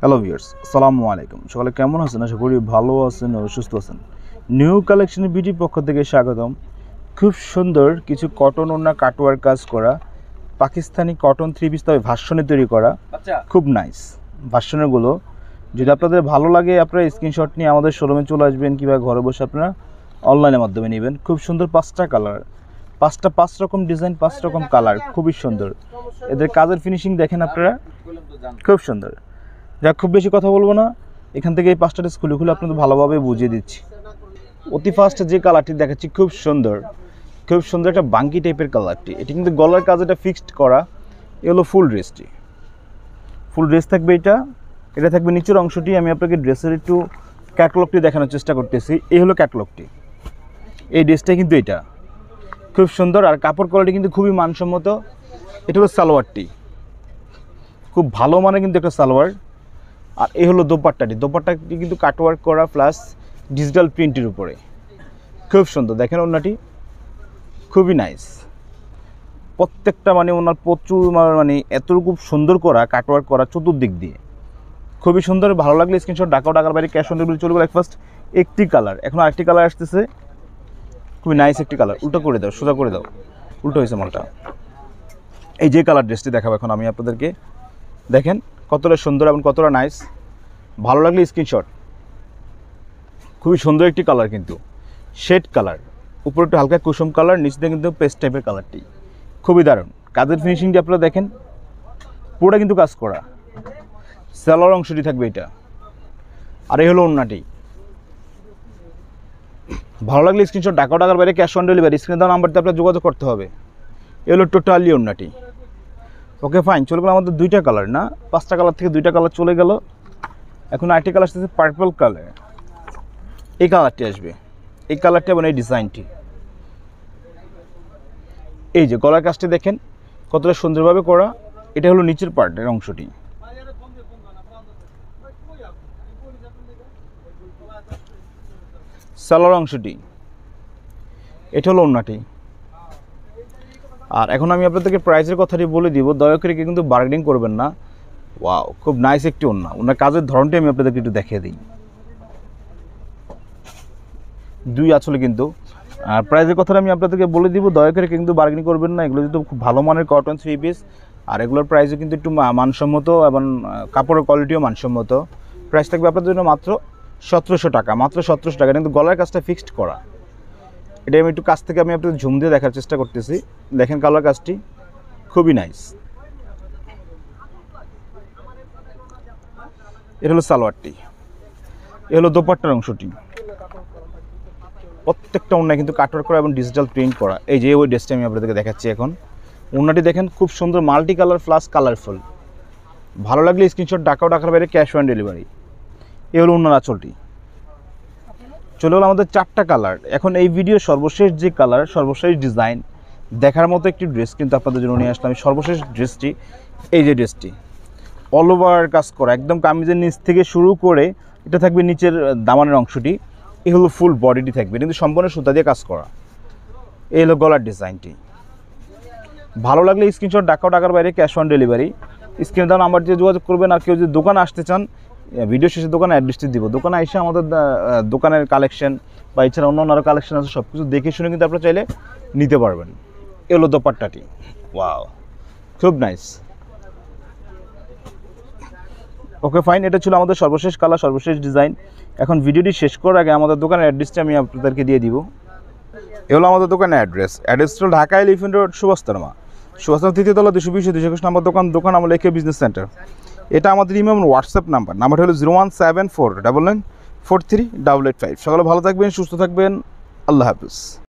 Hello viewers, আসসালামু আলাইকুম। সকালে কেমন আছেন? আশা করি ভালো আছেন ও সুস্থ আছেন। নিউ কালেকশনের বিউটি পক্ষ থেকে স্বাগতম। খুব সুন্দর কিছু কটন ওড়না কাটওয়ার্ক কাজ করা পাকিস্তানি কটন থ্রি পিস, তবে ভার্সনে তৈরি করা, খুব নাইস ভার্সনেরগুলো। যদি আপনাদের ভালো লাগে আপনারা স্ক্রিনশট নিয়ে আমাদের শোরুমে চলে আসবেন কিংবা ঘরে বসে আপনারা অনলাইনের মাধ্যমে নেবেন। খুব সুন্দর পাঁচটা কালার, পাঁচ রকম ডিজাইন, 5 রকম কালার, খুবই সুন্দর। এদের কাজের ফিনিশিং দেখেন আপনারা, খুব সুন্দর। যা খুব বেশি কথা বলবো না, এখান থেকে এই 5টা ড্রেস খুলে আপনাদের ভালোভাবে বুঝিয়ে দিচ্ছি। অতি ফার্স্ট যে কালারটি দেখাচ্ছি খুব সুন্দর, খুব সুন্দর একটা বাঙ্কি টাইপের কালারটি। এটি কিন্তু গলার কাজ এটা ফিক্সড করা। এ হলো ফুল ড্রেসটি, ফুল ড্রেস থাকবে এটা থাকবে নিচের অংশটি। আমি আপনাকে ড্রেসের একটু ক্যাটলগটি দেখানোর চেষ্টা করতেছি। এই হলো ক্যাটলগটি, এই ড্রেসটা কিন্তু এটা খুব সুন্দর। আর কাপড় কোয়ালিটি কিন্তু খুবই মানসম্মত। এটা হলো সালোয়ারটি, খুব ভালো মানে কিন্তু একটা সালোয়ার। আর এই হলো দোপাট্টাটি কিন্তু কাটওয়ার্ক করা প্লাস ডিজিটাল প্রিন্টের উপরে, খুব সুন্দর। দেখেন ওড়নাটি খুবই নাইস, প্রত্যেকটা মানে ওনার প্রচুর মানে এতটুকু সুন্দর করা কাটওয়ার্ক করা চতুর্দিক দিয়ে, খুবই সুন্দর। ভালো লাগলে স্ক্রিনশট ঢাকার বাইরে ক্যাশ অন ডেলিভারি চলে গেল। ফার্স্ট একটি কালার, এখন আরেকটি কালার আসতেছে, খুবই নাইস একটি কালার। উল্টো করে দাও, সোজা করে দাও, উল্টো হয়েছে মালটা। এই যে কালার ড্রেসটি দেখাবো এখন আমি আপনাদেরকে, দেখেন কতটা সুন্দর এবং কতটা নাইস। ভালো লাগলে স্ক্রিনশট। খুবই সুন্দর একটি কালার, কিন্তু শেড কালার, উপরে একটু হালকা কুসুম কালার, নিচে কিন্তু পেস্ট টাইপের কালারটি, খুবই দারুণ। কাজের ফিনিশিংটি আপনারা দেখেন, পুরোটা কিন্তু কাজ করা। সালোয়ার অংশটি থাকবে এটা, আর এই হলো ওড়নাটি। ভালো লাগলে স্ক্রিনশট ঢাকার বাইরে ক্যাশ অন ডেলিভারি স্ক্রিনে দেওয়া নাম্বারতে আপনার যোগাযোগ করতে হবে। এ হলো টোটালি ওড়নাটি। ওকে ফাইন, চলে গেল আমাদের 2টা কালার, না 5টা কালার থেকে 2টা কালার চলে গেল। এখন আরেকটি কালার আসতেছে পার্পল কালার। এই কালারটি আসবে, এই কালারটি এবং এই ডিজাইনটি। এই যে গলার কাজটি দেখেন কতটা সুন্দরভাবে করা। এটা হলো নিচের পার্টের অংশটি, সালোয়ার অংশটি। এটা হলো ওড়নাটি। আর এখন আমি আপনাদেরকে প্রাইসের কথাটি বলে দিব, দয়া করে কিন্তু বার্গেনিং করবেন না। ওয়াও, খুব নাইস একটি ওড়না। ওনার কাজের ধরনটি আমি আপনাদেরকে একটু দেখিয়ে দিই। 2 আসলে কিন্তু আর প্রাইসের কথাটা আমি আপনাদেরকে বলে দিব, দয়া করে কিন্তু বার্গেনিং করবেন না। এগুলো কিন্তু খুব ভালো মানের কটন 3 পিস, আর এগুলোর প্রাইসও কিন্তু একটু মানসম্মত এবং কাপড়ের কোয়ালিটিও মানসম্মত। প্রাইস থাকবে আপনাদের জন্য মাত্র 1700 টাকা, মাত্র 1700 টাকা। কিন্তু গলার কাজটা ফিক্সড করা। এটা আমি একটু কাছ থেকে আমি আপনাদের ঝুম দিয়ে দেখার চেষ্টা করতেছি। দেখেন কালার কাজটি খুবই নাইস। এটা হলো সালোয়ারটি, এ হলো দোপাট্টার অংশটি। প্রত্যেকটা ওড়না কিন্তু কাটওয়ার্ক করা এবং ডিজিটাল প্রিন্ট করা। এই যে ওই ড্রেসটা আমি আপনাদেরকে দেখাচ্ছি এখন। ওড়নাটি দেখেন খুব সুন্দর, মাল্টি কালার প্লাস কালারফুল। ভালো লাগলে স্ক্রিনশট ঢাকার বাইরে ক্যাশ অন ডেলিভারি। এ হলো ওড়নার আঁচলটি। চলে হলো আমাদের 4টা কালার। এখন এই ভিডিওর সর্বশেষ যে কালার, সর্বশেষ ডিজাইন দেখার মতো একটি ড্রেস কিন্তু আপনাদের জন্য নিয়ে আসলাম। সর্বশেষ ড্রেসটি, এই যে ড্রেসটি অল ওভার কাজ করা, একদম কামিজের নিচ থেকে শুরু করে এটা থাকবে নিচের দামানের অংশটি। এই হলো ফুল বডিটি থাকবে, কিন্তু সম্পূর্ণ সুতা দিয়ে কাজ করা। এই হলো গলার ডিজাইনটি। ভালো লাগলে স্ক্রিনশট ঢাকার বাইরে ক্যাশ অন ডেলিভারি স্ক্রিনে দেওয়া নাম্বার দিয়ে যোগাযোগ করবেন। আর কেউ যদি দোকানে আসতে চান, ভিডিও শেষে দোকানে অ্যাড্রেসটি দিব। দোকানে এসে আমাদের দোকানের কালেকশন বা এছাড়া অন্য আরও কালেকশন আছে, সব কিছু দেখে শুনে কিন্তু আপনারা চাইলে নিতে পারবেন। এ হলো দোপাট্টাটি। ওয়াও, খুব নাইস। ওকে ফাইন, এটা ছিল আমাদের সর্বশেষ কালার, সর্বশেষ ডিজাইন। এখন ভিডিওটি শেষ করার আগে আমাদের দোকানের অ্যাড্রেসটি আমি আপনাদেরকে দিয়ে দিব। এ হলো আমাদের দোকানের অ্যাড্রেস হলো ঢাকা এলিফেন্ট রোড, সুভাষতলা 3য় তলা 220-221 নম্বর দোকান আমার লেখে বিজনেস সেন্টার। এটা আমাদের ইমেল হোয়াটসঅ্যাপ নাম্বার হলো 01749943885। সকালে ভালো থাকবেন, সুস্থ থাকবেন, আল্লাহ হাফিজ।